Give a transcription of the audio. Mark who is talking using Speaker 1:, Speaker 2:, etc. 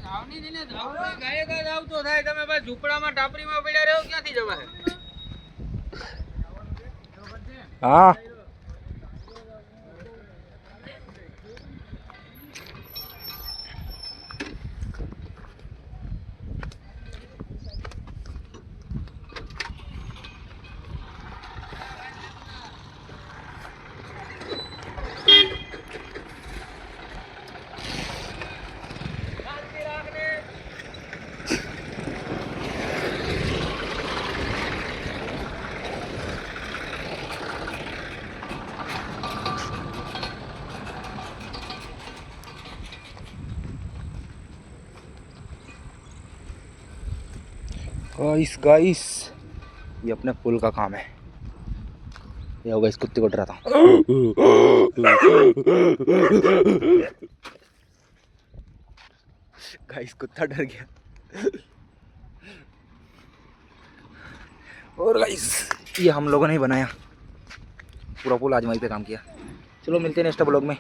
Speaker 1: આવની દિને ગાયે ગાય આવતો થાય તમે ભાઈ ઝૂપડામાં ટાપરીમાં પડ્યા રહ્યો ક્યાંથી જવાય
Speaker 2: હા गाइस गाइस ये अपने पुल का काम है। ये होगा इस कुत्ते को डराता हूँ। गाइस कुत्ता डर गया। और गाइस ये हम लोगों ने ही बनाया पूरा पुल, आज वहीं पे काम किया। चलो मिलते हैं नेक्स्ट ब्लॉग में।